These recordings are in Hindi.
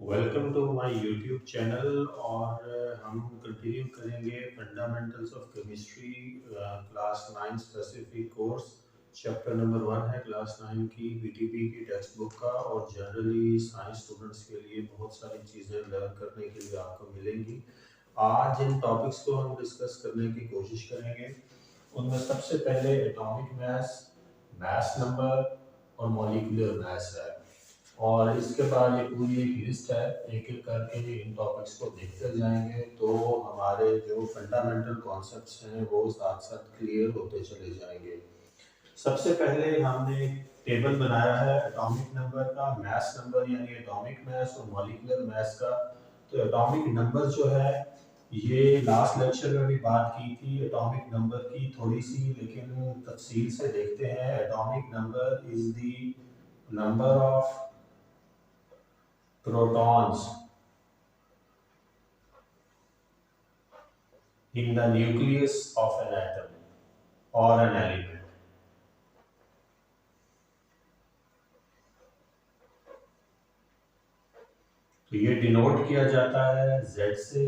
Welcome to my YouTube channel और हम कंटिन्यू करेंगे fundamentals of chemistry class 9 specific course. Chapter number 1 है क्लास 9 की बीटीपी की टेक्स्ट बुक का और जनरली साइंस स्टूडेंट्स के लिए बहुत सारी चीज़ें लर्न करने के लिए आपको मिलेंगी। आज इन टॉपिक्स को हम डिस्कस करने की कोशिश करेंगे। उनमें सबसे पहले एटॉमिक मास, मास नंबर और मॉलिक्यूलर मास है। और इसके बाद ये पूरी एक लिस्ट है, एक एक करके इन टॉपिक्स को देखते जाएंगे तो हमारे जो फंडामेंटल कॉन्सेप्ट्स हैं वो साथ साथ क्लियर होते चले जाएंगे। सबसे पहले हमने टेबल बनाया है एटॉमिक नंबर का, मास नंबर यानी एटॉमिक मास और मॉलिक्यूलर मास का। तो एटॉमिक नंबर जो है ये लास्ट लेक्चर में भी बात की थी एटॉमिक नंबर की थोड़ी सी, लेकिन तफसील से देखते हैं। Atomic number is the number of protons in the nucleus of an atom or an element। तो ये डिनोट किया जाता है Z से।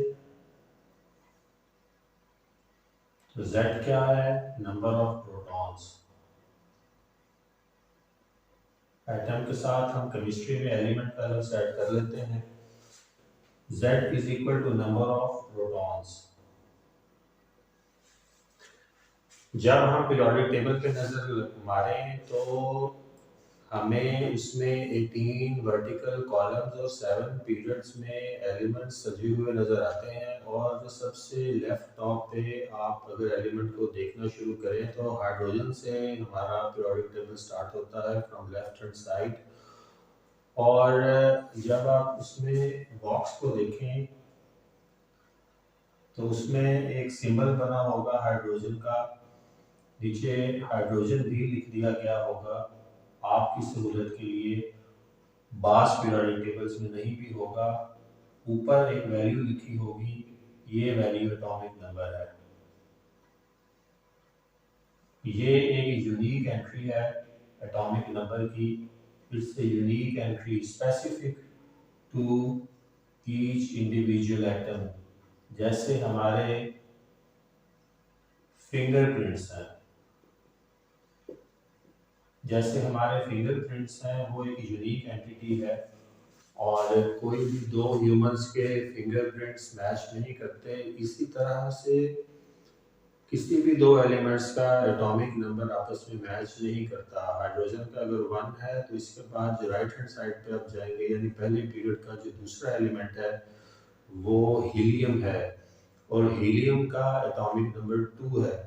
तो Z क्या है? Number of protons. एटम के साथ हम केमिस्ट्री में एलिमेंट पहले सेट कर लेते हैं। Z is equal to number of protons. जब हम पीरियोडिक टेबल पे नजर मारें तो हमें इसमें 18 वर्टिकल कॉलम्स और 7 पीरियड्स में एलिमेंट्स सजे हुए नज़र आते हैं। और सबसे लेफ्ट टॉप पे आप अगर एलिमेंट को देखना शुरू करें तो हाइड्रोजन से हमारा पीरियोडिक टेबल स्टार्ट होता है फ्रॉम लेफ्ट हैंड साइड। और जब आप उसमें बॉक्स को देखें तो उसमें एक सिंबल बना होगा हाइड्रोजन का, नीचे हाइड्रोजन भी लिख दिया गया होगा। आपकी सहूलत के लिए बास पीरियोडिक टेबल्स में नहीं भी होगा, ऊपर एक वैल्यू लिखी होगी, ये वैल्यू एटॉमिक नंबर है। ये एक यूनिक एंट्री है एटॉमिक नंबर की। It's a unique entry specific to each individual atom. जैसे हमारे फिंगरप्रिंट्स हैं, वो एक यूनिक एंटिटी है और कोई भी दो ह्यूमंस के फिंगरप्रिंट्स मैच नहीं करते। इसी तरह से किसी भी दो एलिमेंट्स का एटॉमिक नंबर आपस में मैच नहीं करता। हाइड्रोजन का अगर 1 है तो इसके बाद जो राइट हैंड साइड पे आप जाएंगे यानी पहले पीरियड का जो दूसरा एलिमेंट है वो हीलियम है और हीलियम का एटॉमिक नंबर 2 है।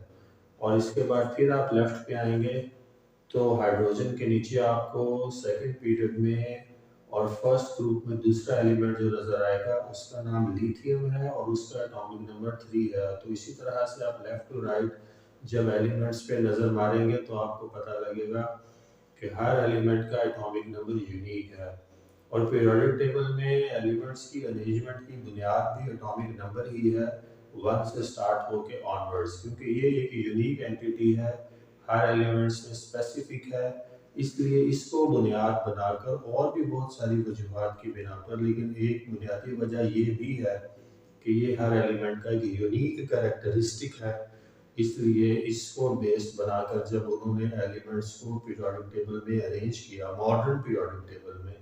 और इसके बाद फिर आप लेफ्ट पे आएंगे तो हाइड्रोजन के नीचे आपको सेकंड पीरियड में और फर्स्ट ग्रुप में दूसरा एलिमेंट जो नजर आएगा उसका नाम लिथियम है और उसका एटॉमिक नंबर 3 है। तो इसी तरह से आप लेफ्ट टू राइट जब एलिमेंट्स पे नजर मारेंगे तो आपको पता लगेगा कि हर एलिमेंट का एटॉमिक नंबर यूनिक है। और पीरियोडिक टेबल में एलिमेंट्स की अरेंजमेंट की बुनियाद भी एटॉमिक नंबर ही है, 1 से स्टार्ट होके ऑनवर्ड्स, क्योंकि ये एक यूनिक एंटिटी है, हर एलिमेंट्स में स्पेसिफिक है। इसलिए इसको बुनियाद बनाकर और भी बहुत सारी वजूहात की बिना पर, लेकिन एक बुनियादी वजह ये भी है कि ये हर एलिमेंट का एक यूनिक कैरेक्टरिस्टिक है। इसलिए इसको बेस बनाकर जब उन्होंने एलिमेंट्स को पीरियोडिक टेबल में अरेंज किया मॉडर्न पीरियोडिक टेबल में,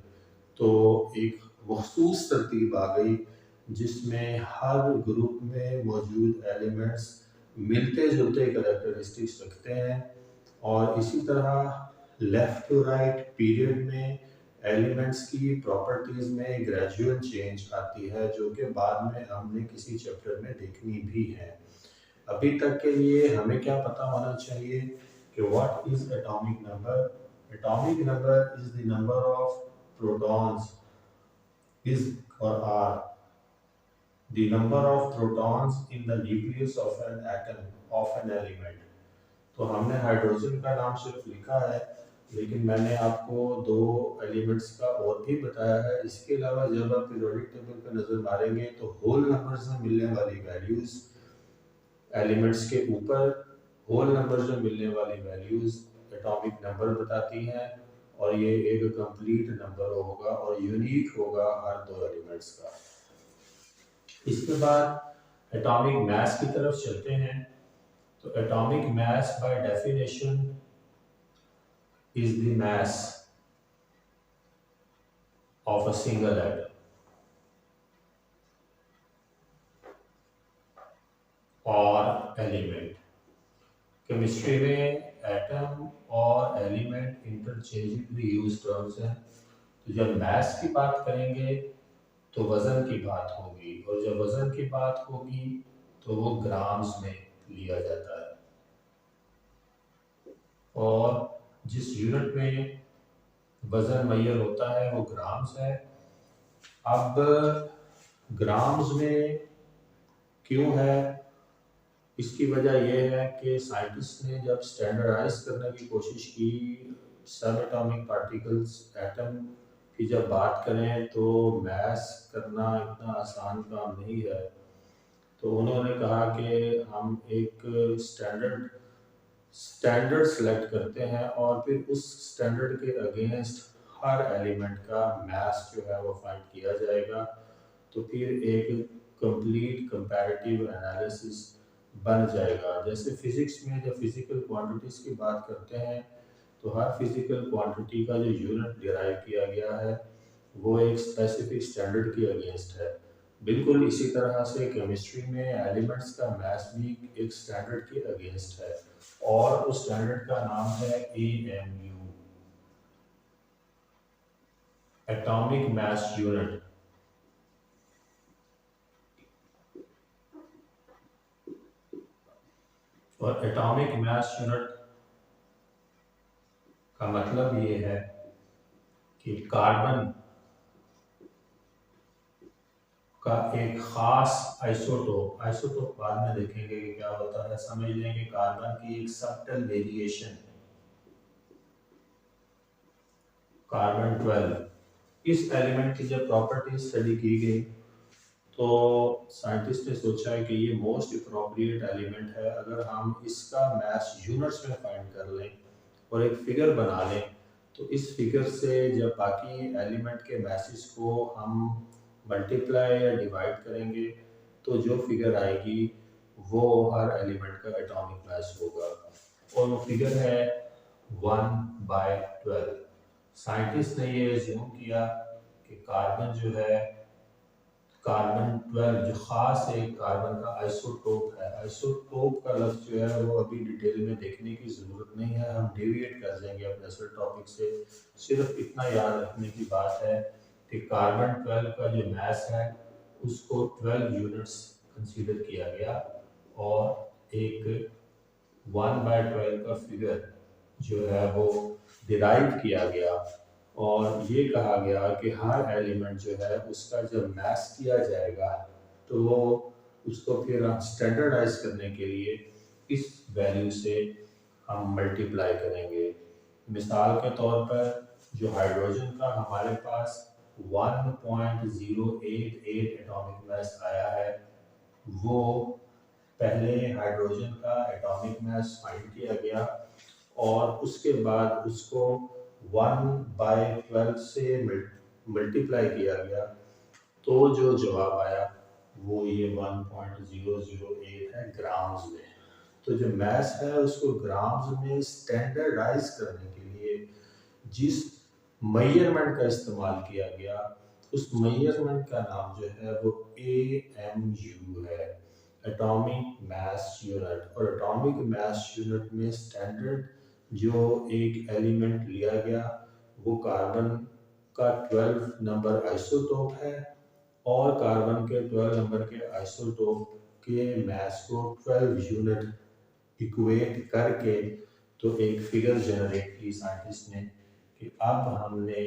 तो एक मखसूस तरतीब आ गई जिसमें हर ग्रुप में मौजूद एलिमेंट्स मिलते जुलते कैरेक्टरिस्टिक्स रखते हैं। और इसी तरह लेफ्ट टू राइट पीरियड में एलिमेंट्स की प्रॉपर्टीज में ग्रेजुअल चेंज आती है जो कि बाद में हमने किसी चैप्टर में देखनी भी है। अभी तक के लिए हमें क्या पता होना चाहिए कि what is atomic number. Atomic number is the number of protons is और are the number of protons in the nucleus of an atom of an element। तो हमने हाइड्रोजन का नाम सिर्फ लिखा है, लेकिन मैंने आपको दो एलिमेंट्स का और भी बताया है। इसके अलावा जब आप पीरियोडिक टेबल पर नजर मारेंगे तो होल नंबर्स में मिलने वाली वैल्यूज एलिमेंट्स के ऊपर, होल नंबर्स में मिलने वाली वैल्यूज एटॉमिक नंबर बताती हैं और ये एक कंप्लीट नंबर होगा और यूनिक होगा हर दो एलिमेंट एलिमेंट्स का। इसके बाद एटॉमिक मास की तरफ चलते हैं। तो atomic mass by definition is the mass of a single atom और एलिमेंट। केमिस्ट्री में एटम और एलिमेंट इंटरचेंजेबली यूज टर्म्स हैं। तो जब मास की बात करेंगे तो वजन की बात होगी, और जब वजन की बात होगी तो वो ग्राम्स में लिया जाता है, और जिस यूनिट में वजन मैयर होता है वो ग्राम्स है। अब ग्राम्स में क्यों है, इसकी वजह यह है कि साइंटिस्ट ने जब स्टैंडर्डाइज करने की कोशिश की सब एटॉमिक पार्टिकल्स एटम की जब बात करें तो मैथ्स करना इतना आसान काम नहीं है। तो उन्होंने कहा कि हम एक स्टैंडर्ड स्टैंडर्ड सेलेक्ट करते हैं और फिर उस स्टैंडर्ड के अगेंस्ट हर एलिमेंट का मास जो है वो फाइंड किया जाएगा। तो फिर एक कंप्लीट कंपैरेटिव एनालिसिस बन जाएगा। जैसे फिजिक्स में जब फिजिकल क्वांटिटीज की बात करते हैं तो हर फिजिकल क्वांटिटी का जो यूनिट डिराइव किया गया है वो एक स्पेसिफिक स्टैंडर्ड के अगेंस्ट है। बिल्कुल इसी तरह से केमिस्ट्री में एलिमेंट्स का मास भी एक स्टैंडर्ड के अगेंस्ट है, और उस स्टैंडर्ड का नाम है AMU, एटॉमिक मास यूनिट। और एटॉमिक मास यूनिट का मतलब ये है कि कार्बन का एक खास आइसोटोप बाद में देखेंगे कि क्या होता है, समझ लेंगे कार्बन की एक सबटल वेरिएशन कार्बन 12। इस एलिमेंट की जब प्रॉपर्टी स्टडी की गई तो साइंटिस्ट ने सोचा है कि ये मोस्ट अप्रोप्रिएट एलिमेंट है, अगर हम इसका मास यूनिट्स में फाइंड कर लें और एक फिगर बना लें तो इस फिगर से जब बाकी एलिमेंट के मैसेज को हम मल्टीप्लाई या डिवाइड करेंगे तो जो फिगर आएगी वो हर एलिमेंट का एटॉमिक मास होगा, और वो फिगर है 1/12। साइंटिस्ट ने ये एज्यूम किया कि कार्बन जो है कार्बन 12 जो खास एक कार्बन का आइसोटोप है। आइसोटोप का लफ्ज जो है वो अभी डिटेल में देखने की ज़रूरत नहीं है, हम डेविएट कर जाएंगे अपने असल टॉपिक से। सिर्फ इतना याद रखने की बात है कि कार्बन 12 का जो मास है उसको 12 यूनिट्स कंसीडर किया गया, और एक 1/12 का फिगर जो है वो डिराइव किया गया, और ये कहा गया कि हर एलिमेंट जो है उसका जब मैस किया जाएगा तो वो उसको फिर हम स्टैंडर्डाइज करने के लिए इस वैल्यू से हम मल्टीप्लाई करेंगे। मिसाल के तौर पर जो हाइड्रोजन का हमारे पास 1.088 एटॉमिक मास आया है, वो पहले हाइड्रोजन का एटॉमिक मास फाइंड किया गया और उसके बाद उसको 1/12 से मल्टीप्लाई किया गया, तो जो जवाब आया वो ये 1.008 है ग्राम्स में। तो जो मास है उसको ग्राम्स में स्टैंडर्डाइज करने के लिए जिस मेजरमेंट का इस्तेमाल किया गया उस मेजरमेंट का नाम जो है वो AMU है, एटॉमिक मास यूनिट। और एटॉमिक मास यूनिट में स्टैंडर्ड जो एक एलिमेंट लिया गया वो कार्बन का 12 नंबर आइसोटोप है, और कार्बन के 12 नंबर के आइसोटोप के मास को 12 यूनिट इक्वेट करके तो एक फिगर जनरेट की साइंटिस्ट ने कि अब हमने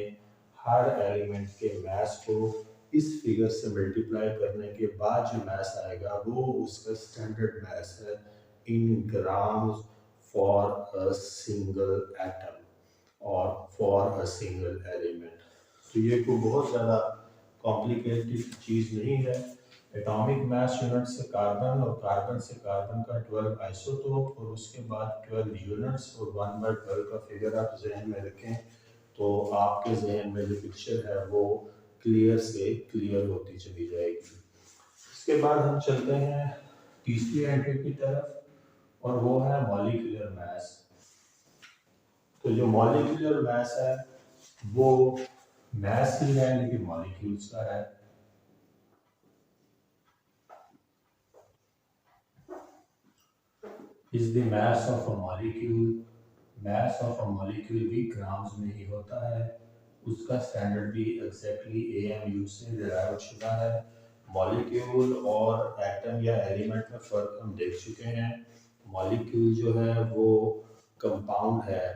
हर एलिमेंट के मास को इस फिगर से मल्टीप्लाई करने के बाद जो मास आएगा वो उसका स्टैंडर्ड मास है in grams for a single atom और फॉर अ सिंगल एलिमेंट। तो ये कोई बहुत ज़्यादा कॉम्प्लिकेटेड चीज़ नहीं है। एटॉमिक मास यूनिट से कार्बन और कार्बन से कार्बन का 12 आइसोटोप और उसके बाद 12 यूनिट्स और 1/12 का फिगर आप जहन में रखें तो आपके जहन में जो पिक्चर है वो क्लियर होती चली जाएगी। इसके बाद हम चलते हैं तीसरी एंट्री की तरफ और वो है मॉलिक्यूलर मास। तो जो मॉलिक्यूलर मास है वो मास ही है लेकिन मॉलिक्यूल्स का है। Is the mass of a molecule. Mass of a molecule भी ग्राम्स में ही होता है। उसका स्टैंडर्ड भी एग्जैक्टली AMU से डिराइव शुदा है। मॉलिक्यूल और एटम या एलिमेंट में फ़र्क हम देख चुके हैं। मॉलिक्यूल जो है वो कंपाउंड है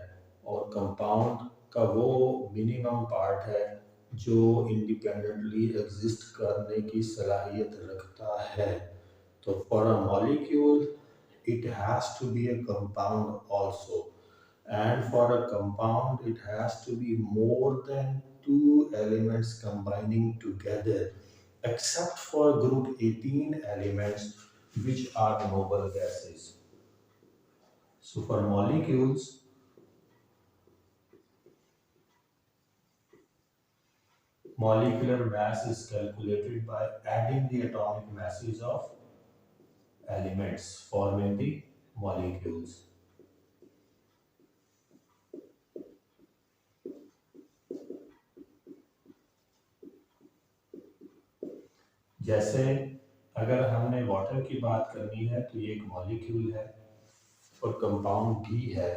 और कंपाउंड का वो मिनिमम पार्ट है जो इंडिपेंडेंटली एग्जिस्ट करने की सलाहियत रखता है। तो for a molecule it has to be a compound also, and for a compound it has to be more than two elements combining together, except for group 18 elements which are noble gases. So for molecules, molecular mass is calculated by adding the atomic masses of elements forming the molecules. जैसे अगर हमने वाटर की बात करनी है तो ये एक मॉलिक्यूल है और कंपाउंड भी है।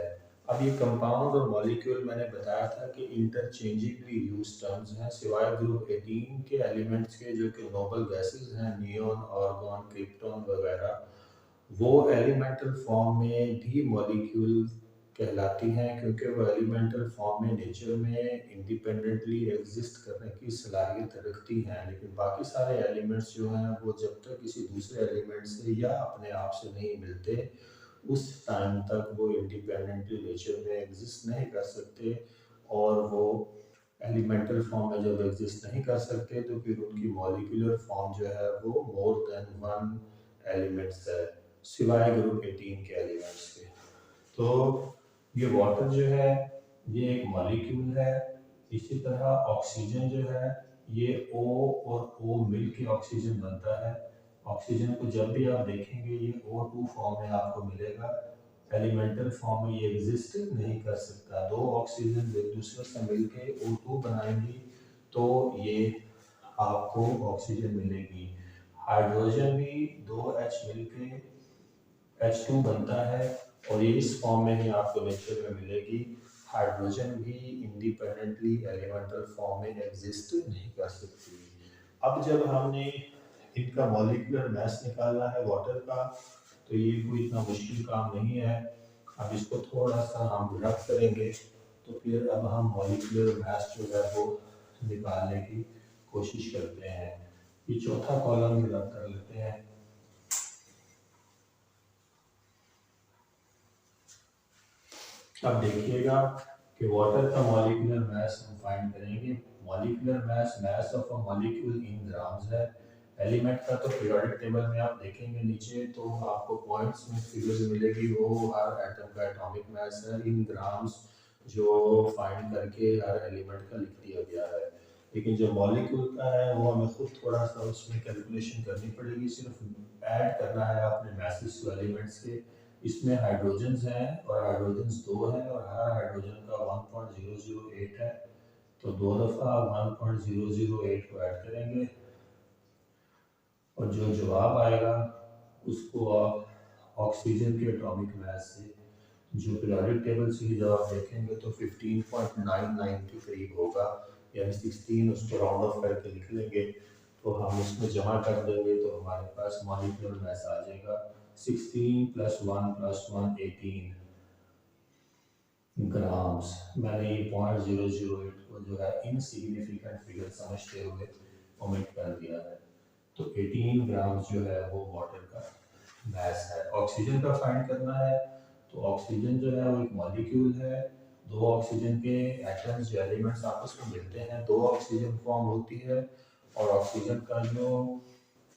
अब ये कंपाउंड और मॉलिक्यूल मैंने बताया था कि इंटरचेंजेबली यूज टर्म्स हैं सिवाय ग्रुप 18 के एलिमेंट्स के जो कि नोबल गैसेस हैं, नियोन, आर्गन, क्रिप्टॉन वगैरह, वो एलिमेंटल फॉर्म में भी मॉलिक्यूल कहलाती हैं क्योंकि वो एलिमेंटल फॉर्म में नेचर में इंडिपेंडेंटली एग्जिस्ट करने की सलाहियत रखती हैं। लेकिन बाकी सारे एलिमेंट्स जो हैं वो जब तक किसी दूसरे एलिमेंट से या अपने आप से नहीं मिलते उस टाइम तक वो इंडिपेंडेंटली नेचर में एग्जिस्ट नहीं कर सकते, और वो एलिमेंटल फॉर्म में जब एग्जिस्ट नहीं कर सकते तो फिर उनकी मॉलिक्यूलर फॉर्म जो है वो मोर देन वन एलिमेंट्स है सिवाय ग्रुप 18 के एलिमेंट्स के। तो ये वाटर जो है ये एक मॉलिक्यूल है। इसी तरह ऑक्सीजन जो है ये O और O मिल के ऑक्सीजन बनता है। ऑक्सीजन को जब भी आप देखेंगे ये O2 फॉर्म में आपको मिलेगा। एलिमेंटल फॉर्म में ये एग्जिस्ट नहीं कर सकता। दो ऑक्सीजन एक दूसरे से मिलके O2 बनाएंगी तो ये आपको ऑक्सीजन मिलेगी। हाइड्रोजन भी दो H मिलके H2 बनता है और ये इस फॉर्म में ही आपको नेचर में मिलेगी। हाइड्रोजन भी इंडिपेंडेंटली एलिमेंटल फॉर्म में एग्जिस्ट नहीं कर सकती। अब जब हमने इनका मॉलिक्यूलर मास निकालना है वाटर का तो ये कोई इतना मुश्किल काम नहीं है। अब इसको थोड़ा सा हम रफ करेंगे तो फिर अब हम मॉलिक्यूलर मास जो है वो निकालने की कोशिश करते हैं। ये चौथा कॉलम भी रफ कर लेते हैं। अब देखिएगा कि वाटर का मॉलिक्यूलर मास हम फाइंड करेंगे। Molecular mass, mass of a molecule in grams है। एलिमेंट का तो पीरियोडिक टेबल में आप देखेंगे नीचे तो आपको पॉइंट्स में फिगर्स मिलेगी, वो हर एटम का एटॉमिक मास है इन ग्राम्स जो फाइंड करके हर एलिमेंट का लिख दिया गया है। लेकिन जो मॉलिक्यूल का है वो हमें खुद थोड़ा सा उसमें कैलकुलेशन करनी पड़ेगी। सिर्फ ऐड करना है अपने मैसेज टू एलिमेंट्स के। इसमें हाइड्रोजन्स हैं और हाइड्रोजन्स दो हैं और हर हाइड्रोजन का 1.008 है तो दो दफ़ा 1.008 को ऐड करेंगे और जो जवाब आएगा उसको आप ऑक्सीजन के एटॉमिक मास से जो पीरियोडिक टेबल से ही जब आप देखेंगे तो 15.99 के करीब होगा, यानी 16 उसको राउंड ऑफ करके लिख लेंगे तो हम उसमें जमा कर देंगे तो हमारे पास मॉलिक्यूलर मास आ जाएगा 16 + 1 + 1 18 ग्राम्स। मैंने ये 0.008 को जो है इनसिग्निफिकेंट फिगर समझते हुए ओमिट कर दिया है। तो 18 ग्राम्स जो है वो वाटर का मास है। ऑक्सीजन का फाइंड करना है तो ऑक्सीजन जो है वो एक मॉलिक्यूल है। दो ऑक्सीजन के एटम्स जो एलिमेंट्स आपस में मिलते हैं दो ऑक्सीजन फॉर्म होती है और ऑक्सीजन का जो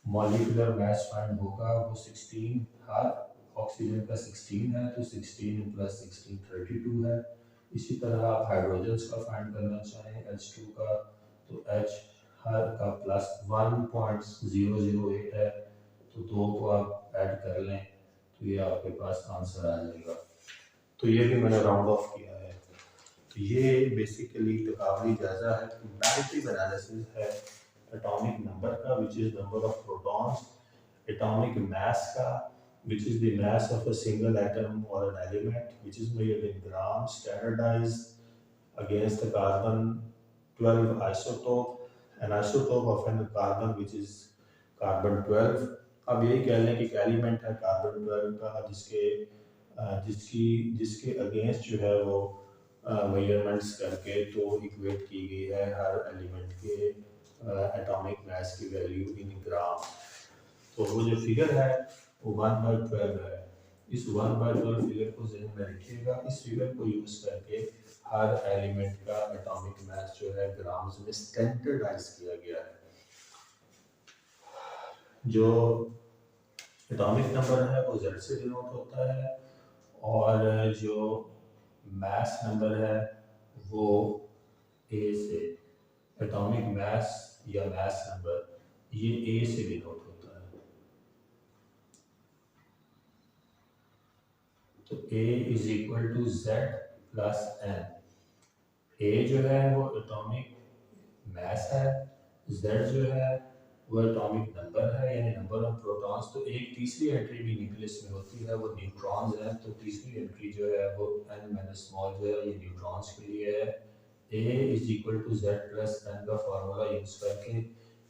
मॉलिक्यूलर मास फाइंड होगा वो 16, हर ऑक्सीजन का 16 है तो 16 + 16 32 है। इसी तरह आप हाइड्रोजन्स का फाइंड करना चाहें H2 का तो H हर का प्लस 1.008 है, तो 2 को आप ऐड कर लें तो ये आपके पास आंसर आ जाएगा। तो ये भी मैंने राउंड ऑफ किया है। तो ये बेसिकली तकाबली जायजा है, कंपैरेटिव एनालिसिस है एटॉमिक नंबर का, which is number of protons, atomic mass का, which is the mass of a single atom or an element, which is measured in grams, standardized against the carbon 12 isotope, an isotope of an carbon which is carbon 12। अब यही कह लें कि एक एलिमेंट है कार्बन 12 का, जिसके अगेंस्ट जो है वो मेजरमेंट्स करके तो इक्वेट की गई है हर एलिमेंट के एटॉमिक मास की वैल्यू इन ग्राम। तो वो जो फिगर है वो 1/12 है। इस 1/12 फिगर को ज़हन में रखिएगा। इस फिगर को यूज़ करके हर एलिमेंट का एटॉमिक मास जो है ग्राम्स में स्टैंडर्डाइज किया गया है। जो एटॉमिक नंबर है वो Z से डिनोट होता है और जो मास नंबर है वो A से, एटॉमिक मास या मास नंबर ये A से डिनोट होता है। तो A is equal to Z plus N। A जो है वो एटॉमिक मास है, Z जो है वो एटॉमिक नंबर है यानी नंबर ऑफ प्रोटॉन्स। तो एक तीसरी एंट्री भी न्यूक्लियस में होती है, वो न्यूट्रॉन्स है। तो तीसरी एंट्री जो है वो n माइनस स्मॉल जो है ये न्यूट्रॉन्स के लिए है। A is equal to Z plus N का फार्मूला यूज करके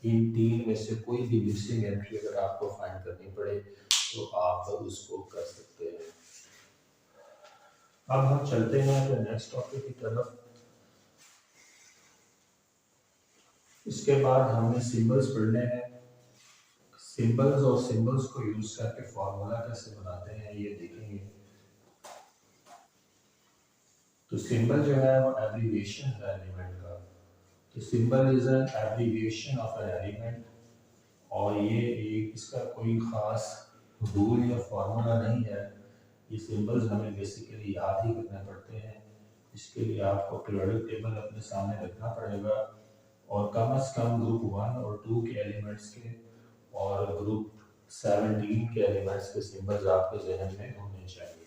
इन तीन में से कोई भी मिसिंग एंट्री अगर आपको फाइंड करनी पड़े तो आप उसको कर सकते हैं। अब हम चलते हैं तो नेक्स्ट टॉपिक की तरफ। इसके बाद हमने सिंबल्स पढ़ने हैं। सिंबल्स और सिंबल्स को यूज करके फॉर्मूला कैसे बनाते हैं ये देखेंगे। तो सिंबल जो है वो एब्रीविएशन है एलिमेंट का। तो symbol is an abbreviation of an element और ये एक इसका कोई खास रूल या फॉर्मूला नहीं है। ये सिंबल्स हमें बेसिकली याद ही करने पड़ते हैं। इसके लिए आपको पीरियोडिक टेबल अपने सामने रखना पड़ेगा और कम से कम ग्रुप 1 और 2 के एलिमेंट्स के और ग्रुप 17 के एलिमेंट्स के सिंबल्स आपके जहन में होने चाहिए।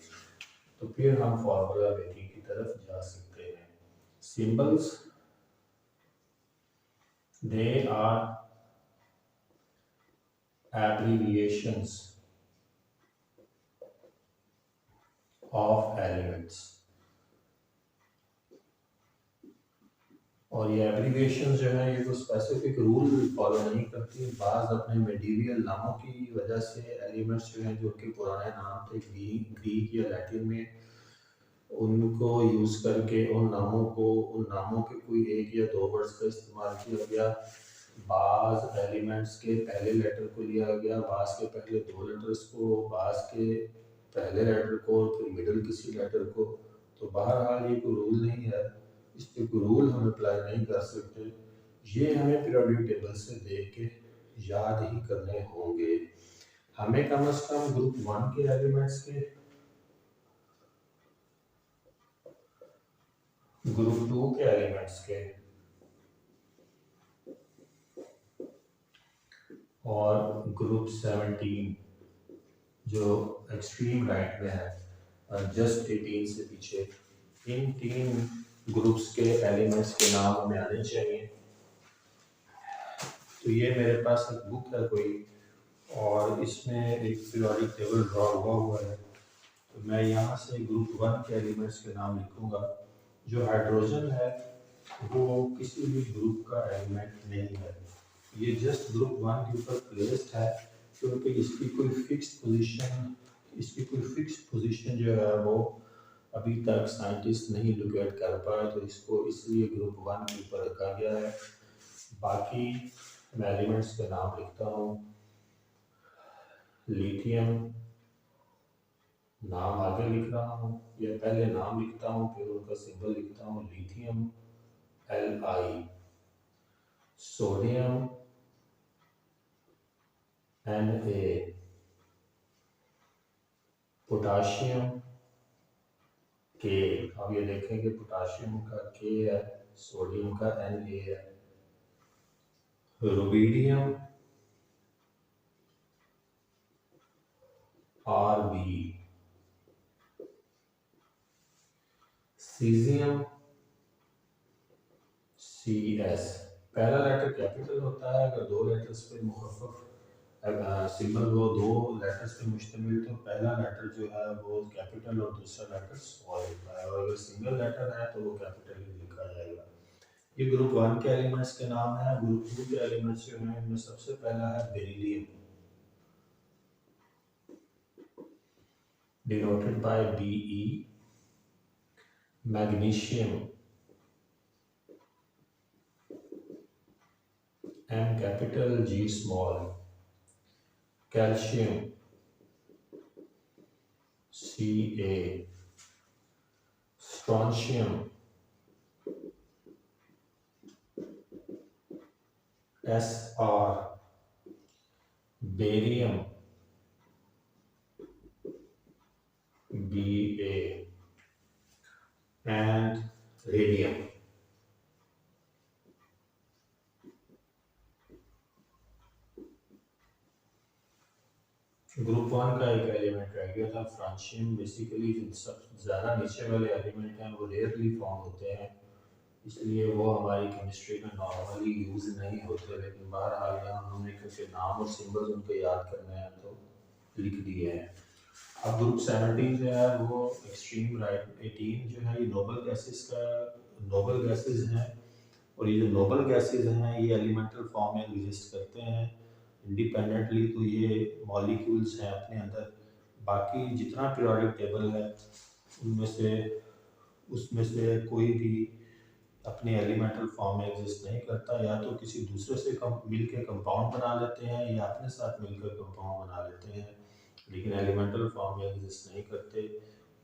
तो फिर हम फॉर्मूला मेकिंग की तरफ जा सकते हैं। Symbols they are abbreviations of elements और ये एब्रीविएशंस जो है ये कोई स्पेसिफिक रूल फॉलो नहीं करती। बाज़ अपने मेडिवियल नामों की वजह से एलिमेंट्स जो हैं जो कि पुराने नाम थे ग्रीक या लैटिन में, उनको यूज़ करके उन नामों के कोई एक या दो वर्ड्स का इस्तेमाल किया गया। बाज़ एलिमेंट्स के पहले लेटर को लिया गया, बाज़ के पहले दो लेटर्स को, बाज़ के पहले लेटर को, फिर मिडिल किसी लेटर को। तो बहरहाल ये कोई रूल नहीं है, इस पे कोई रूल हम अप्लाई नहीं कर सकते। ये हमें पीरियोडिक टेबल से देख के याद ही करने होंगे। हमें कम से कम ग्रुप 1 के एलिमेंट्स के, ग्रुप 2 के एलिमेंट्स के और ग्रुप 17 जो एक्सट्रीम राइट में है जस्ट 18 से पीछे, इन तीन ग्रुप्स के एलिमेंट्स के नाम हमें आने चाहिए। तो ये मेरे पास एक बुक है कोई और इसमें एक पीरियोडिक टेबल ड्रॉ हुआ है। तो मैं यहाँ से ग्रुप 1 के एलिमेंट्स के नाम लिखूँगा। जो हाइड्रोजन है वो किसी भी ग्रुप का एलिमेंट नहीं है, ये जस्ट ग्रुप 1 के ऊपर प्लेस्ड है क्योंकि इसकी कोई फिक्स पोजीशन जो है वो अभी तक साइंटिस्ट नहीं लोकेट कर पाए, तो इसको इसलिए ग्रुप 1 के ऊपर रखा गया है। बाकी मैं एलिमेंट्स के नाम लिखता हूँ। लिथियम नाम आगे लिख रहा हूँ या पहले नाम लिखता हूँ फिर उनका सिंबल लिखता हूँ। Lithium Li, sodium Na, potassium K। अब ये देखें कि पोटाशियम का K है, सोडियम का Na है। Rubidium Rb, caesium Cs। पहला लेटर कैपिटल होता है, अगर दो लेटर्स पे मुखफ़्फ़फ़ सिंबल वो दो लेटर्स पे मुश्तमिल, तो पहला लेटर जो है वो कैपिटल और दूसरा लेटर स्मॉल होता है, और अगर सिंगल लेटर है तो वो कैपिटल ही लिखा जाएगा। ये ग्रुप वन के एलिमेंट्स के नाम है। ग्रुप टू के एलिमेंट्स जो हैं इनमें सबसे पहला है beryllium, denoted by Be। Magnesium, M capital G small। Calcium, Ca। Strontium, Sr। Barium, Ba। And radium. Group one का एक एलिमेंट रह गया था फ्रांशियम। बेसिकली जो सब ज़्यादा नीचे वाले एलिमेंट हैं वो रेयरली फाउंड होते हैं, इसलिए वो हमारी केमिस्ट्री में नॉर्मली यूज़ नहीं होते, लेकिन बहरहाल यहाँ हमने क्योंकि नाम और सिंबल्स उनके याद करने हैं तो लिख दिए हैं। अब ग्रुप 17 जो है वो एक्सट्रीम राइट 18 जो है ये नोबल गैसेस का नोबल गैसेस हैं, और ये जो नोबल गैसेस हैं ये एलिमेंटल फॉर्म में एग्जिस्ट करते हैं इंडिपेंडेंटली, तो ये मॉलिक्यूल्स हैं अपने अंदर। बाकी जितना पीरियोडिक टेबल है उनमें से उसमें से कोई भी अपने एलिमेंटल फॉर्म में एग्जिस्ट नहीं करता, या तो किसी दूसरे से मिलकर कंपाउंड बना लेते हैं या अपने साथ मिलकर कंपाउंड बना लेते हैं, लेकिन एलिमेंटल फॉर्म में एग्जिस्ट नहीं करते।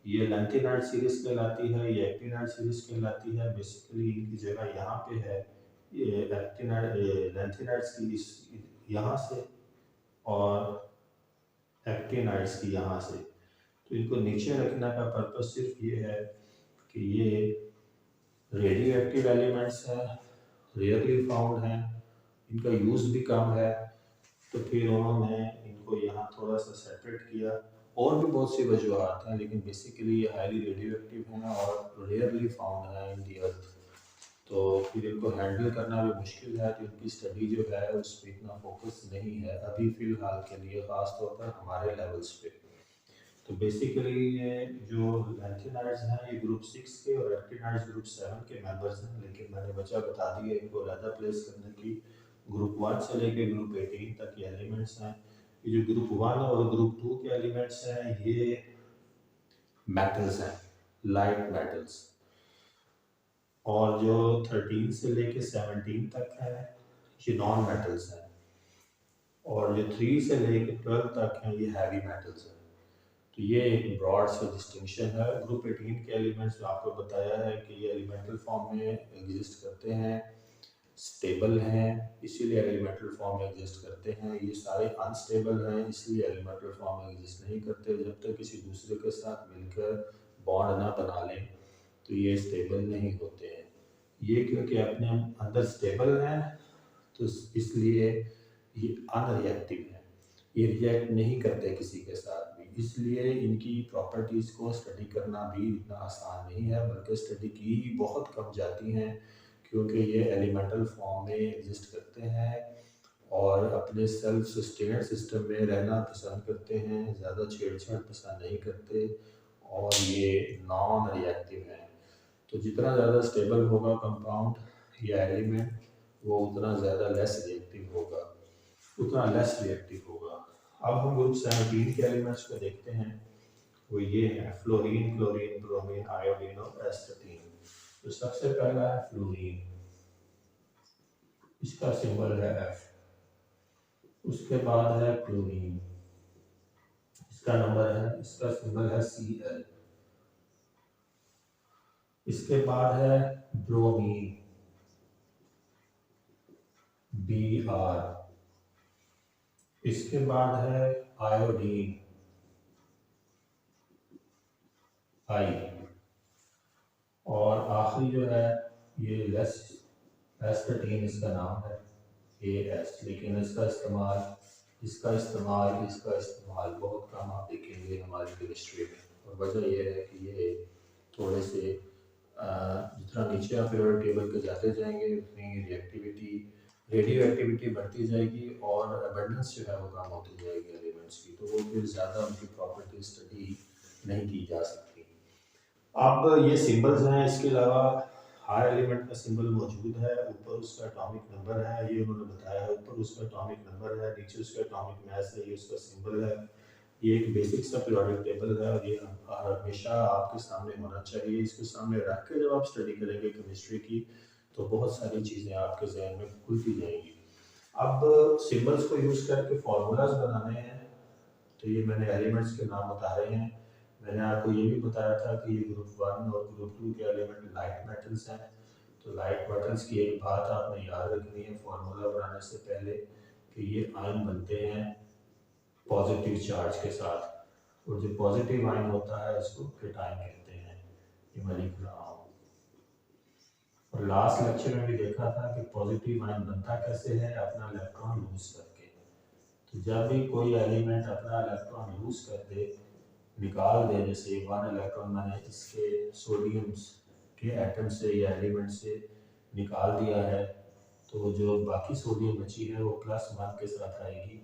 ये लैंथेनाइड सीरीज कहलाती है, ये एक्टिनाइड सीरीज कहलाती है। बेसिकली इनकी जगह यहाँ पे है, ये एक्टिनाइड लैंथेनाइड्स की यहाँ से और एक्टिनाइड्स की यहाँ से, तो इनको नीचे रखने का पर्पस सिर्फ ये है कि ये रेडियो एक्टिव एलिमेंट्स हैं, रेयरली फाउंड हैं, इनका यूज़ भी कम है, तो फिर उन्होंने इनको यहाँ थोड़ा सा सेपरेट किया। और भी बहुत सी वजूहत हैं, लेकिन बेसिकली ये हाईली रेडियो एक्टिव हैं और रेयरली फाउंड हैं इन दी अर्थ, तो फिर इनको हैंडल करना भी मुश्किल है, तो इनकी स्टडी जो है उस पर इतना फोकस नहीं है अभी फ़िलहाल के लिए, ख़ास तौर पर हमारे लेवल्स पे। तो बेसिकली ये जो लैंथेनाइड्स हैं ये ग्रुप 6 के और एक्टिनाइड्स ग्रुप 7 के मेंबर्स हैं, लेकिन मैंने वजह बता दी है इनको अलग प्लेस करने की। ग्रुप 1 से लेके ग्रुप 18 तक के एलिमेंट्स हैं। ये जो ग्रुप 1 और ग्रुप 2 के एलिमेंट्स हैं ये मेटल्स हैं, लाइट मेटल्स, और जो 13 से लेके 17 तक है ये नॉन मेटल्स हैं, और जो 3 से लेके 12 तक हैं ये हैवी मेटल्स हैं। तो ये एक ब्रॉड सा डिस्टिंक्शन है। ग्रुप 18 के एलिमेंट्स में आपको बताया है कि ये एलिमेंटल फॉर्म में एग्जिस्ट करते हैं, स्टेबल हैं इसीलिए एलिमेंटल फॉर्म में एग्जिस्ट करते हैं। ये सारे अनस्टेबल हैं इसलिए एलिमेंटल फॉर्म में एग्जिस्ट नहीं करते। जब तक किसी दूसरे के साथ मिलकर बॉन्ड ना बना लें तो ये स्टेबल नहीं होते हैं। ये क्योंकि अपने अंदर स्टेबल हैं तो इसलिए ये अनरिएक्टिव है, ये रिएक्ट नहीं करते किसी के साथ भी, इसलिए इनकी प्रॉपर्टीज़ को स्टडी करना भी इतना आसान नहीं है, बल्कि स्टडी की ही बहुत कम जाती हैं, क्योंकि ये एलिमेंटल फॉर्म में एग्जिस्ट करते हैं और अपने सेल्फ सस्टेन सिस्टम में रहना पसंद करते हैं, ज़्यादा छेड़छाड़ पसंद नहीं करते, और ये नॉन रिएक्टिव हैं। तो जितना ज़्यादा स्टेबल होगा कंपाउंड या एलिमेंट वो उतना ज़्यादा लेस रिएक्टिव होगा, उतना लेस रिएक्टिव होगा। अब हम ग्रुप 17 के एलिमेंट्स को देखते हैं, वो ये है फ्लोरीन, क्लोरीन, ब्रोमीन, आयोडीन और एस्टाटीन। तो सबसे पहला है फ्लोरीन, इसका सिंबल है F। उसके बाद है क्लोरीन, इसका नंबर है, इसका सिंबल है Cl। इसके बाद है ब्रोमीन, Br। इसके बाद है आयोडीन, I। और आखिरी जो है ये एस्टाटीन इसका नाम है। AS, लेकिन इसका इस्तेमाल बहुत कम आप देखेंगे हमारी केमिस्ट्री में। और वजह यह है कि ये थोड़े से जितना नीचे आप पीरियोडिक टेबल पे जाते जाएंगे उतनी रेडियो एक्टिविटी बढ़ती जाएगी और अबंडेंस जो है वो कम होती जाएगी एलिमेंट्स की, तो वो फिर ज़्यादा उनकी प्रॉपर्टी स्टडी नहीं की जा सकती। अब ये सिंबल्स हैं, इसके अलावा हर एलिमेंट का सिंबल मौजूद है। ऊपर उसका एटॉमिक नंबर है, ये उन्होंने बताया है, ऊपर उसका एटॉमिक नंबर है, नीचे उसका एटॉमिक मास है, ये उसका सिंबल है। ये एक बेसिक सा पीरियोडिक टेबल है और ये हमेशा आपके सामने होना चाहिए। इसके सामने रख के जब आप स्टडी करेंगे केमिस्ट्री की तो बहुत सारी चीज़ें आपके जहन में खुलती जाएंगी। अब सिंबल्स को यूज़ करके फार्मूलाज बनाने हैं, तो ये मैंने एलिमेंट्स के नाम बता रहे हैं। मैंने आपको ये भी बताया था कि ये ग्रुप 1 और ग्रुप 2 के एलिमेंट लाइट मेटल्स हैं। तो लाइट मेटल्स की एक बात आपने याद रखनी है फार्मूला बनाने से पहले कि ये आयन बनते हैं पॉजिटिव चार्ज के साथ, और जो पॉजिटिव आयन होता है इसको केटायन कहते हैं। ये मैं लिख रहा हूँ। और लास्ट लेक्चर में भी देखा था कि पॉजिटिव आयन बनता कैसे है, अपना इलेक्ट्रॉन लूज करके। तो जब भी कोई एलिमेंट अपना इलेक्ट्रॉन लूज कर दे, निकाल दे, जैसे 1 इलेक्ट्रॉन मैंने इसके सोडियम के एटम से या एलिमेंट से निकाल दिया है, तो जो बाकी सोडियम बची है वो +1 के साथ आएगी।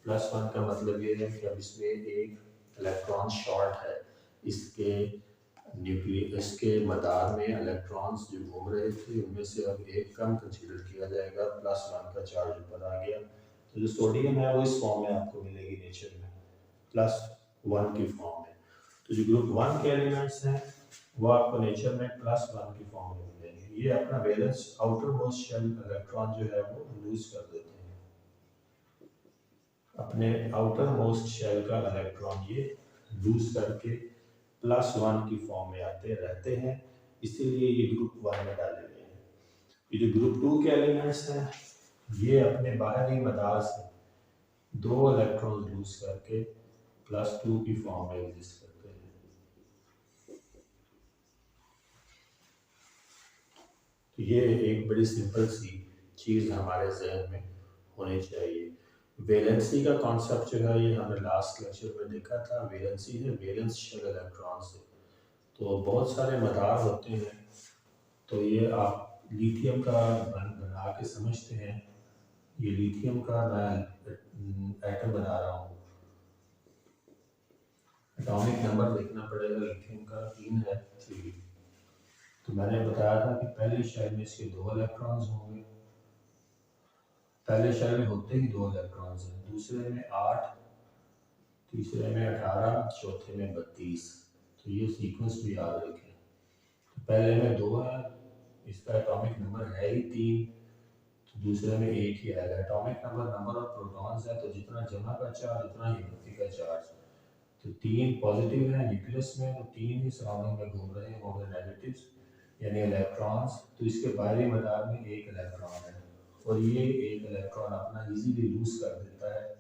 +1 का मतलब ये है कि अब इसमें एक इलेक्ट्रॉन शॉर्ट है, इसके इसके मदार में इलेक्ट्रॉन्स जो घूम रहे थे उनमें से अब एक कम कंसीडर किया जाएगा, +1 का चार्ज ऊपर आ गया। तो जो सोडियम है वो इस फॉर्म में आपको मिलेगी नेचर में, +1 की फॉर्म में। तो जो ग्रुप 1 के एलिमेंट्स हैं वो आपको नेचर में +1 की फॉर्म में मिलेंगे। ये अपना valence outer most shell electron जो है वो लूज कर देते हैं, अपने आउटर मोस्ट शेल का इलेक्ट्रॉन ये लूज करके +1 की फॉर्म में आते रहते हैं, इसीलिए ये ग्रुप 1 में डाले गए हैं। ये जो ग्रुप 2 के एलिमेंट्स हैं ये अपने बाहरी मदार से 2 इलेक्ट्रॉन लूज करके +2 की फॉर्म में एग्जिस्ट करते हैं। तो ये एक बड़ी सिंपल सी चीज़ हमारे जहन में होनी चाहिए। वैलेंसी का कॉन्सेप्ट जो है ये हमने लास्ट लेक्चर में देखा था। वैलेंसी है वैलेंस शेल इलेक्ट्रॉन से। तो बहुत सारे मदार होते हैं, तो ये आप लिथियम का बना के समझते हैं। ये लिथियम का मैं एटम बना रहा हूँ। एटॉमिक नंबर देखना पड़ेगा, लिथियम का 3 है, 3। तो मैंने बताया था कि पहले शेल में इसके 2 इलेक्ट्रॉन्स होंगे, पहले शेल में होते ही 2 इलेक्ट्रॉन्स हैं, दूसरे में 8, तीसरे में 18, चौथे में 32। तो ये सीक्वेंस भी याद रखें। तो पहले में 2 है, इसका एटॉमिक नंबर है ही 3, तो दूसरे में 1 ही आएगा। एटॉमिक नंबर ऑफ प्रोटॉन्स है, तो जितना जमा का चार्ज उतना ही मुक्ति का चार्ज। तो 3 पॉजिटिव है न्यूक्लियस में, तो 3 ही सराउंडिंग में घूम रहे होंगे नेगेटिव्स यानी इलेक्ट्रॉन्स। तो इसके बाहरी मदार में 1 इलेक्ट्रॉन है और ये 1 इलेक्ट्रॉन अपना इजीली लूज कर देता है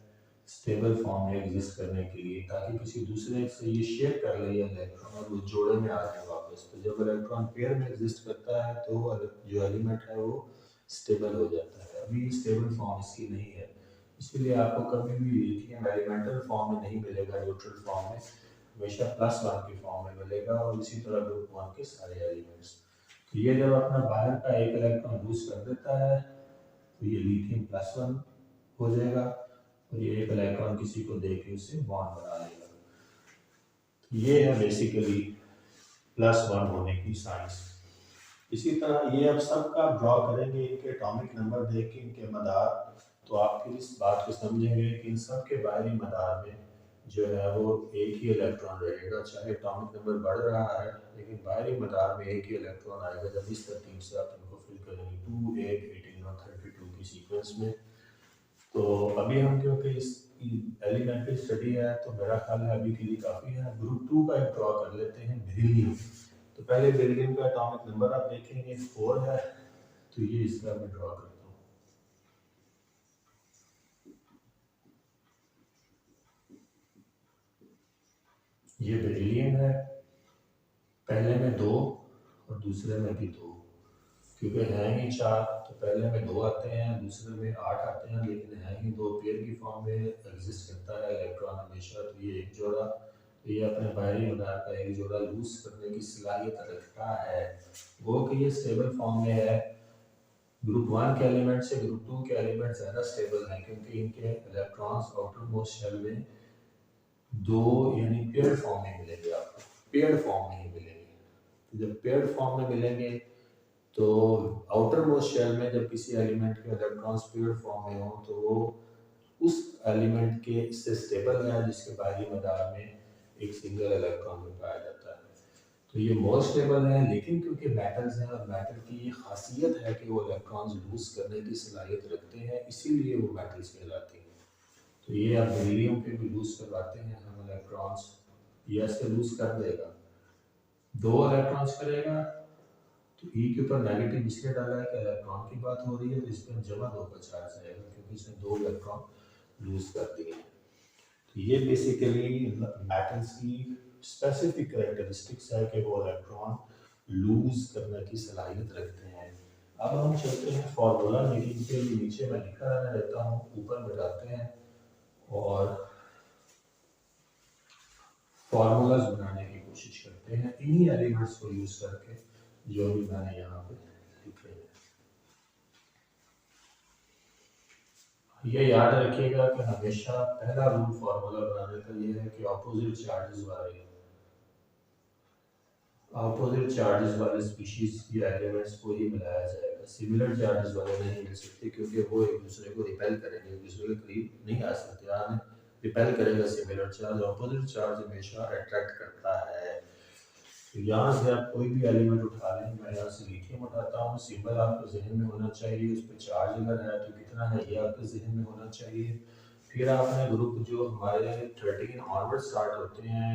स्टेबल फॉर्म में एग्जिस्ट करने के लिए, ताकि किसी दूसरे से ये शेयर कर ले इलेक्ट्रॉन और वो जोड़े में आ जाए वापस। तो जब इलेक्ट्रॉन पेयर में एग्जिस्ट करता है तो जो एलिमेंट है वो स्टेबल हो जाता है। अभी स्टेबल फॉर्म इसकी नहीं है, इसीलिए आपको कभी भी लिथियम एलिमेंटल फॉर्म में नहीं मिलेगा, न्यूट्रल फॉर्म में हमेशा +1 की फॉर्म में मिलेगा। और इसी तरह ग्रुप 1 के सारे एलिमेंट्स। तो ये जब अपना बाहर का 1 इलेक्ट्रॉन लूज कर देता है तो ये लिथियम +1 हो जाएगा और ये 1 इलेक्ट्रॉन किसी को दे के उसे बॉन्ड बना लेगा। तो ये है बेसिकली +1 होने की साइंस। इसी तरह ये अब सबका ड्रॉ करेंगे, इनके एटॉमिक नंबर देख के इनके मदार, तो आप फिर इस बात को समझेंगे कि इन सब के बाहरी मदार में जो है वो एक ही इलेक्ट्रॉन रहेगा। चाहे एटॉमिक नंबर बढ़ रहा है लेकिन बाहरी मदार में एक ही इलेक्ट्रॉन आएगा जब इस तरतीब से आप इनको फिल करेंगे 2, 8, 18 और 32 की सीक्वेंस में। तो अभी हम क्योंकि इस एलिमेंट्री स्टडी है तो मेरा ख्याल है अभी के लिए काफ़ी है। ग्रुप 2 का एक ड्रॉ कर लेते हैं, बेरिलियम। तो पहले बेरिलियम का एटॉमिक नंबर आप देखेंगे 4 है, तो ये इसका मैं ड्रॉ करता हूँ। ये बेरिलियम है, पहले में 2 और दूसरे में भी 2, क्योंकि है ही 4 तो पहले में 2 आते हैं, दूसरे में 8 आते हैं, लेकिन है ही 2 पेयर की फॉर्म में एग्जिस्ट करता है इलेक्ट्रॉन हमेशा। तो ये एक जोड़ा, तो ये अपने बाहरी मदार का एक जोड़ा लूज करने की सलाहियत रखता है। वो कि ये स्टेबल फॉर्म में है। ग्रुप 1 के एलिमेंट से ग्रुप 2 के एलिमेंट ज़्यादा स्टेबल हैं, क्योंकि इनके इलेक्ट्रॉन्स आउटर मोस्ट शेल में 2 यानी पेयर्ड फॉर्म में मिलेंगे आपको, पेयर्ड फॉर्म में ही मिलेंगे। तो जब पेयर्ड फॉर्म में मिलेंगे तो आउटर मोस्ट शेल में जब किसी एलिमेंट के इलेक्ट्रॉन्स पेयर्ड फॉर्म में हो तो वो उस एलिमेंट के से स्टेबल है जिसके बाहरी मदार में एक सिंगल इलेक्ट्रॉन भी पाया जाता है। तो ये मोर स्टेबल है, लेकिन क्योंकि मेटल्स हैं और मेटल की ये खासियत है कि वो इलेक्ट्रॉन्स लूज करने की सलाहियत रखते हैं, इसीलिए वो मेटल्स कहलाते हैं। तो ये आप बेरिलियम के भी लूज करवाते हैं हम इलेक्ट्रॉन्स, ये ऐसे लूज कर देगा, 2 इलेक्ट्रॉन्स करेगा। तो ई के ऊपर नेगेटिव इसलिए डाला है कि इलेक्ट्रॉन की बात हो रही है, तो इस पर जमा 2 का चार्ज आएगा, क्योंकि इसने 2 इलेक्ट्रॉन लूज कर दिए हैं। तो ये बेसिकली मेटल्स की स्पेसिफिक कैरेक्टरिस्टिक्स है कि वो इलेक्ट्रॉन लूज करने की सलाहियत रखते हैं। अब हम चलते हैं फार्मूला मेकिंग के लिए। नीचे मैं लिखा रहने देता हूँ, ऊपर बताते हैं और फार्मूलाज बनाने की कोशिश करते हैं इन्हीं एलिमेंट्स को यूज करके जो भी मैंने यहाँ पे लिखे हैं। ये याद रखिएगा कि हमेशा पहला रूल फार्मूला बनाने का ये है कि ऑपोजिट चार्जेस वाले स्पीशीज या एलिमेंट्स को ही मिलाया जाएगा। सिमिलर चार्जेस वाले नहीं मिल सकते, क्योंकि वो एक दूसरे को रिपेल करेंगे, एक दूसरे के करीब नहीं आ सकते। आने रिपेल करेगा सिमिलर चार्ज, ऑपोजिट चार्ज हमेशा अट्रैक्ट करता है। तो यहाँ से आप कोई भी एलिमेंट उठा लें, मैं यहाँ से लिथियम उठाता हूँ, सिंबल आपके जहन में होना चाहिए, उस पर चार्ज अगर है तो कितना है ये आपके जहन में होना चाहिए। फिर आपने ग्रुप जो हमारे 13 ऑनवर्ड स्टार्ट होते हैं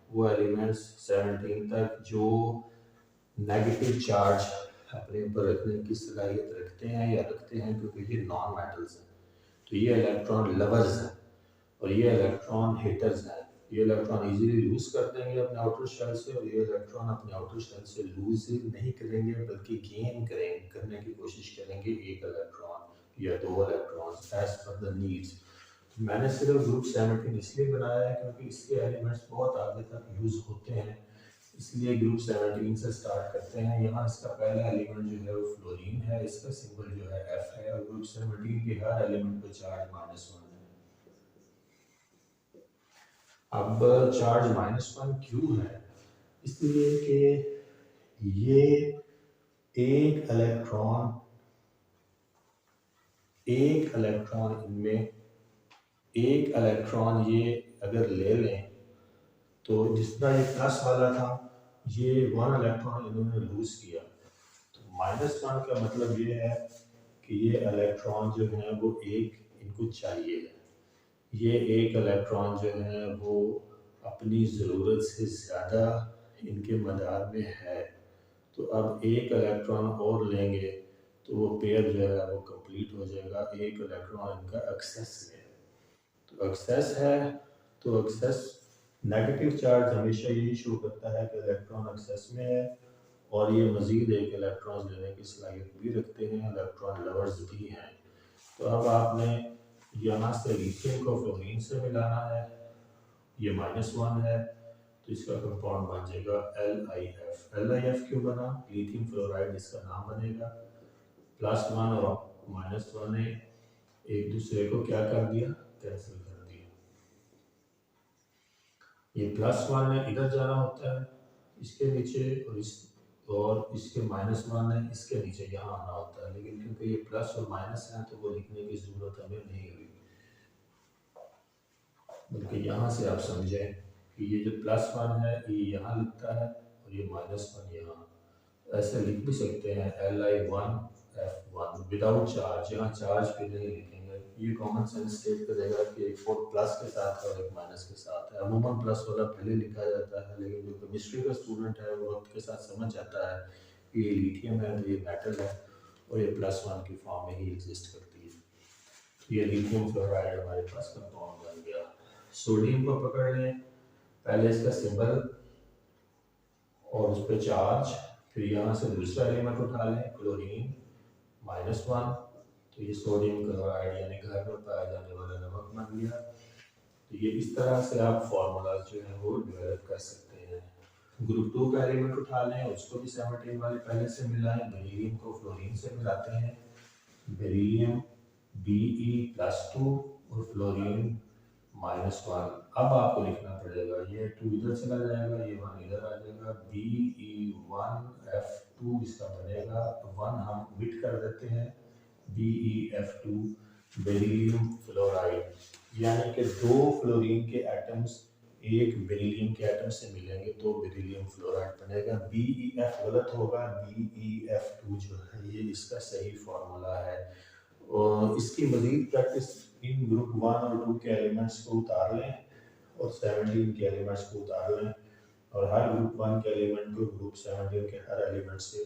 वो एलिमेंट्स 17 तक जो नेगेटिव चार्ज अपने ऊपर रखने की सलाहियत रखते हैं या रखते हैं, क्योंकि ये नॉन मेटल्स हैं। तो ये इलेक्ट्रॉन लवर्स हैं और ये इलेक्ट्रॉन हिटर्स हैं। ये इलेक्ट्रॉन इजीली लूज कर देंगे अपने आउटर शेल से, और ये इलेक्ट्रॉन अपने आउटर शेल से लूज नहीं करेंगे, बल्कि गेन करने की कोशिश करेंगे 1 इलेक्ट्रॉन या 2 electrons as per the needs. मैंने सिर्फ ग्रुप 17 इसलिए बनाया है क्योंकि इसके एलिमेंट्स बहुत आगे तक यूज होते हैं, इसलिए ग्रुप 17 से स्टार्ट करते हैं। यहाँ इसका पहला एलिमेंट जो है वो फ्लोरीन है, इसका सिंबल जो है F है, और ग्रुप 17 के हर एलिमेंट पर चार्ज -1 है। अब चार्ज -1 क्यों है? इसलिए कि ये एक इलेक्ट्रॉन इनमें एक इलेक्ट्रॉन ये अगर ले लें तो जिस तरह ये प्लस वाला था, ये 1 इलेक्ट्रॉन इन्होंने लूज किया, तो -1 का मतलब ये है कि ये इलेक्ट्रॉन जो है वो एक इनको चाहिए है। ये एक इलेक्ट्रॉन जो है वो अपनी ज़रूरत से ज़्यादा इनके मदार में है, तो अब एक इलेक्ट्रॉन और लेंगे तो वो पेयर जो है वो कंप्लीट हो जाएगा। एक इलेक्ट्रॉन इनका एक्सेस में है, तो एक्सेस है, तो एक्सेस नेगेटिव चार्ज हमेशा यही शो करता है कि इलेक्ट्रॉन एक्सेस में है, और ये मज़ीद एक इलेक्ट्रॉन लेने की सलाहियत भी रखते हैं, इलेक्ट्रॉन लवर्स भी हैं। तो अब आपने यहाँ से लिथियम को फ्लोरीन से मिलाना है, ये -1 है, तो इसका कंपाउंड बन जाएगा LiF। LiF क्यों बना? लिथियम फ्लोराइड इसका नाम बनेगा। +1 और -1 ने एक दूसरे को क्या कर दिया? कैंसिल कर दिया। ये +1 ने इधर जाना होता है इसके नीचे, और इसके -1 है इसके नीचे यहाँ आना होता है, लेकिन क्योंकि ये प्लस और माइनस है तो वो लिखने की ज़रूरत हमें नहीं हुई, बल्कि यहाँ से आप समझें कि ये जो +1 है ये यहाँ लिखता है और ये -1 यहाँ। ऐसे लिख भी सकते हैं Li1F1 विदाउट चार्ज, यहाँ चार्ज भी नहीं लिखेंगे। ये कॉमन सेंस स्टेट करेगा कि एक प्लस के साथ है और एक माइनस के साथ है। अमूमन प्लस वाला पहले लिखा जाता है, लेकिन जो केमिस्ट्री का स्टूडेंट है वो वक्त के साथ समझ जाता है कि ये लिथियम है तो ये मेटल है और ये +1 की फॉर्म में ही एग्जिस्ट करती है। तो ये लिथियम फ्लोराइड हमारे पास कंपाउंड बन गया। सोडियम को पकड़ लें, पहले इसका सिंबल और उस पर चार्ज, फिर यहाँ से दूसरा एलिमेंट उठा लें क्लोरीन, -1, तो ये सोडियम क्लोराइड यानी घर में पाया जाने वाला नमक बन गया। तो ये इस तरह से आप फार्मूलाज जो है वो डेवलप कर सकते हैं। ग्रुप 2 का एलिमेंट उठा लें, उसको भी 17 वाले पहले से मिलाएं, बेरिलियम को फ्लोरीन से मिलाते हैं, बेरिलियम Be+2 और फ्लोरीन -1। अब आपको लिखना पड़ेगा, ये 2 इधर चला जाएगा, ये 1 इधर आ जाएगा, Be1F2 इसका बनेगा, 1 हम मिट कर देते हैं, BeF2 बेरिलियम फ्लोराइड। यानी कि 2 फ्लोरीन के एटम्स एक बेरिलियम के एटम से मिलेंगे तो बेरिलियम फ्लोराइड बनेगा। BeF गलत होगा, BeF2 जो है ये इसका सही फार्मूला है। और इसकी मज़ीद प्रैक्टिस इन ग्रुप 1 और 2 के एलिमेंट्स को उतार लें और 17 के एलिमेंट्स को उतार लें, और हर ग्रुप 1 के एलिमेंट को ग्रुप 17 के हर एलिमेंट से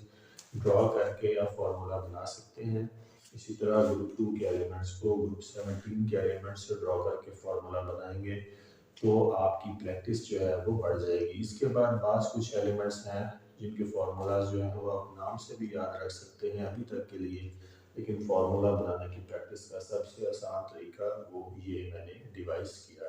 ड्रॉ करके आप फार्मूला बना सकते हैं। इसी तरह ग्रुप 2 के एलिमेंट्स को ग्रुप 17 के एलिमेंट्स से ड्रॉ करके फार्मूला बनाएंगे तो आपकी प्रैक्टिस जो है वो बढ़ जाएगी। इसके बाद बास कुछ एलिमेंट्स हैं जिनके फार्मूलाज जो हैं वो आप नाम से भी याद रख सकते हैं अभी तक के लिए, लेकिन फार्मूला बनाने की प्रैक्टिस का सबसे आसान तरीका वो ये मैंने डिवाइस किया।